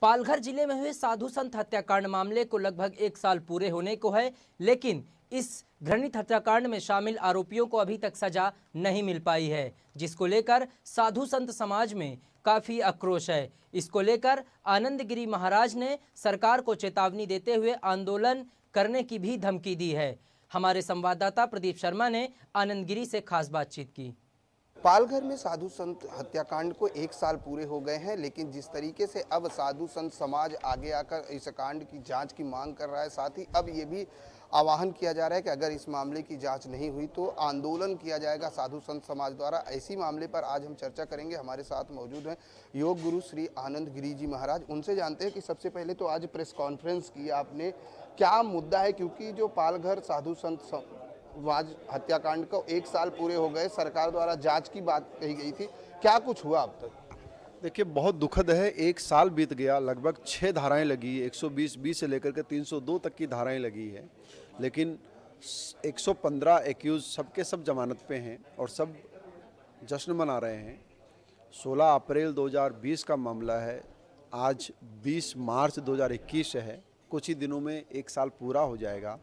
पालघर जिले में हुए साधु संत हत्याकांड मामले को लगभग 1 साल पूरे होने को है, लेकिन इस घृणित हत्याकांड में शामिल आरोपियों को अभी तक सजा नहीं मिल पाई है, जिसको लेकर साधु संत समाज में काफी आक्रोश है। इसको लेकर आनंदगिरी महाराज ने सरकार को चेतावनी देते हुए आंदोलन करने की भी धमकी दी है। हमारे संवाददाता प्रदीप शर्मा ने आनंदगिरी से खास बातचीत की। पालघर में साधु संत हत्याकांड को 1 साल पूरे हो गए हैं, लेकिन जिस तरीके से अब साधु संत समाज आगे आकर इस कांड की जांच की मांग कर रहा है, साथ ही अब ये भी आह्वान किया जा रहा है कि अगर इस मामले की जांच नहीं हुई तो आंदोलन किया जाएगा साधु संत समाज द्वारा। ऐसी मामले पर आज हम चर्चा करेंगे। हमारे साथ मौजूद हैं योग गुरु श्री आनंद गिरी जी महाराज। उनसे जानते हैं कि सबसे पहले तो आज प्रेस कॉन्फ्रेंस की आपने, क्या मुद्दा है, क्योंकि जो पालघर साधु संत आज हत्याकांड को 1 साल पूरे हो गए, सरकार द्वारा जांच की बात कही गई थी, क्या कुछ हुआ अब तक? देखिए, बहुत दुखद है। 1 साल बीत गया, लगभग 6 धाराएं लगी, 120 से लेकर के 302 तक की धाराएं लगी है, लेकिन 115 एक्यूज सबके सब जमानत पे हैं और सब जश्न मना रहे हैं। 16 अप्रैल 2020 का मामला है, आज 20 मार्च 2021 है। कुछ ही दिनों में 1 साल पूरा हो जाएगा।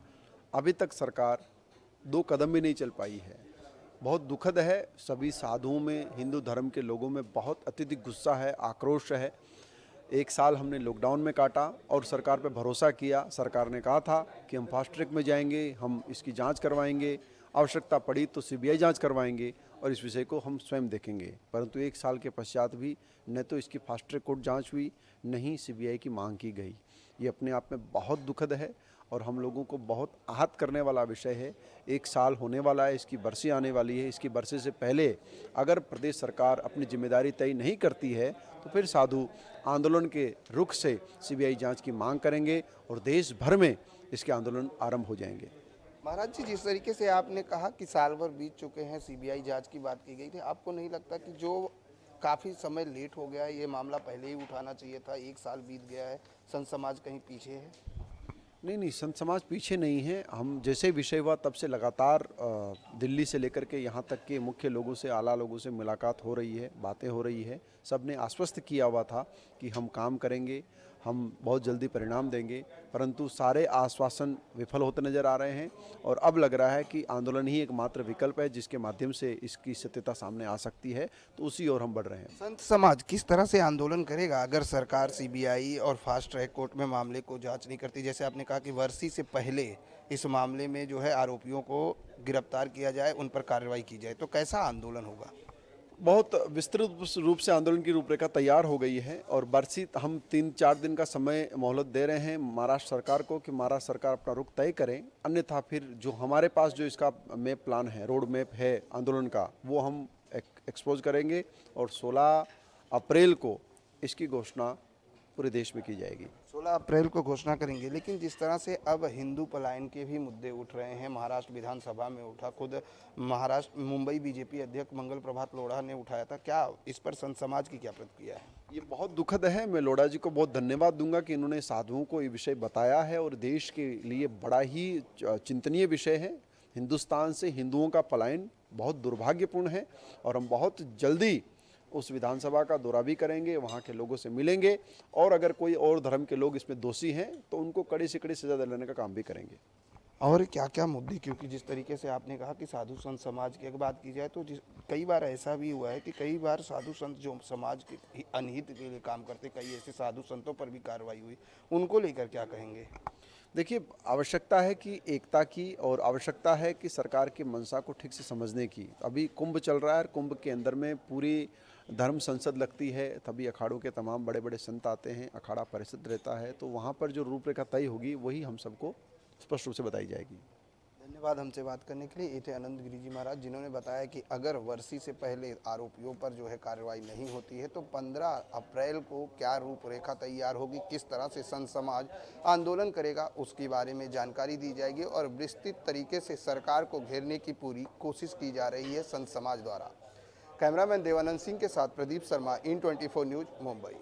अभी तक सरकार 2 कदम भी नहीं चल पाई है। बहुत दुखद है। सभी साधुओं में, हिंदू धर्म के लोगों में बहुत अत्यधिक गुस्सा है, आक्रोश है। 1 साल हमने लॉकडाउन में काटा और सरकार पे भरोसा किया। सरकार ने कहा था कि हम फास्ट ट्रैक में जाएंगे, हम इसकी जांच करवाएंगे, आवश्यकता पड़ी तो सीबीआई जांच करवाएंगे और इस विषय को हम स्वयं देखेंगे। परंतु 1 साल के पश्चात भी न तो इसकी फास्ट ट्रैक कोर्ट जांच हुई, न ही सीबीआई की मांग की गई। ये अपने आप में बहुत दुखद है और हम लोगों को बहुत आहत करने वाला विषय है। 1 साल होने वाला है, इसकी बरसी आने वाली है। इसकी बरसी से पहले अगर प्रदेश सरकार अपनी जिम्मेदारी तय नहीं करती है तो फिर साधु आंदोलन के रुख से सीबीआई जांच की मांग करेंगे और देश भर में इसके आंदोलन आरंभ हो जाएंगे। महाराज जी, जिस तरीके से आपने कहा कि साल भर बीत चुके हैं, सीबीआई जांच की बात की गई थी, आपको नहीं लगता कि जो काफ़ी समय लेट हो गया है, ये मामला पहले ही उठाना चाहिए था? 1 साल बीत गया है, संत समाज कहीं पीछे है? नहीं, संत समाज पीछे नहीं है। हम जैसे विषय हुआ तब से लगातार दिल्ली से लेकर के यहाँ तक के मुख्य लोगों से, आला लोगों से मुलाकात हो रही है, बातें हो रही है। सब ने आश्वस्त किया हुआ था कि हम काम करेंगे, हम बहुत जल्दी परिणाम देंगे, परंतु सारे आश्वासन विफल होते नज़र आ रहे हैं और अब लग रहा है कि आंदोलन ही एकमात्र विकल्प है जिसके माध्यम से इसकी सत्यता सामने आ सकती है, तो उसी ओर हम बढ़ रहे हैं। संत समाज किस तरह से आंदोलन करेगा अगर सरकार सीबीआई और फास्ट ट्रैक कोर्ट में मामले को जांच नहीं करती? जैसे आपने कहा कि वर्षी से पहले इस मामले में जो है आरोपियों को गिरफ्तार किया जाए, उन पर कार्रवाई की जाए, तो कैसा आंदोलन होगा? बहुत विस्तृत रूप से आंदोलन की रूपरेखा तैयार हो गई है और बरसी हम 3-4 दिन का समय मोहलत दे रहे हैं महाराष्ट्र सरकार को कि महाराष्ट्र सरकार अपना रुख तय करें, अन्यथा फिर जो हमारे पास जो इसका मैप प्लान है, रोड मैप है आंदोलन का, वो हम एक्सपोज करेंगे और 16 अप्रैल को इसकी घोषणा पूरे देश में की जाएगी। 16 अप्रैल को घोषणा करेंगे, लेकिन जिस तरह से अब हिंदू पलायन के भी मुद्दे उठ रहे हैं, महाराष्ट्र विधानसभा में उठा, खुद महाराष्ट्र मुंबई बीजेपी अध्यक्ष मंगल प्रभात लोढ़ा ने उठाया था, क्या इस पर संत समाज की क्या प्रतिक्रिया है? ये बहुत दुखद है। मैं लोढ़ा जी को बहुत धन्यवाद दूंगा कि इन्होंने साधुओं को ये विषय बताया है और देश के लिए बड़ा ही चिंतनीय विषय है। हिंदुस्तान से हिंदुओं का पलायन बहुत दुर्भाग्यपूर्ण है और हम बहुत जल्दी उस विधानसभा का दौरा भी करेंगे, वहाँ के लोगों से मिलेंगे और अगर कोई और धर्म के लोग इसमें दोषी हैं तो उनको कड़ी से कड़ी सजा दिलाने का काम भी करेंगे। और क्या क्या मुद्दे, क्योंकि जिस तरीके से आपने कहा कि साधु संत समाज की अगर बात की जाए तो कई बार ऐसा भी हुआ है कि कई बार साधु संत जो समाज के अनहित के लिए काम करते, कई ऐसे साधु संतों पर भी कार्रवाई हुई, उनको लेकर क्या कहेंगे? देखिए, आवश्यकता है कि एकता की और आवश्यकता है कि सरकार की मंशा को ठीक से समझने की। अभी कुंभ चल रहा है, कुंभ के अंदर में पूरी धर्म संसद लगती है, तभी अखाड़ों के तमाम बड़े बड़े संत आते हैं, अखाड़ा परिषद रहता है, तो वहाँ पर जो रूपरेखा तय होगी वही हम सबको स्पष्ट रूप से बताई जाएगी। धन्यवाद हमसे बात करने के लिए। ये थे आनंद गिरी जी महाराज, जिन्होंने बताया कि अगर वर्षी से पहले आरोपियों पर जो है कार्रवाई नहीं होती है तो 15 अप्रैल को क्या रूपरेखा तैयार होगी, किस तरह से संत समाज आंदोलन करेगा, उसके बारे में जानकारी दी जाएगी और विस्तृत तरीके से सरकार को घेरने की पूरी कोशिश की जा रही है संत समाज द्वारा। कैमरामैन देवानंद सिंह के साथ प्रदीप शर्मा, IN24 न्यूज़, मुंबई।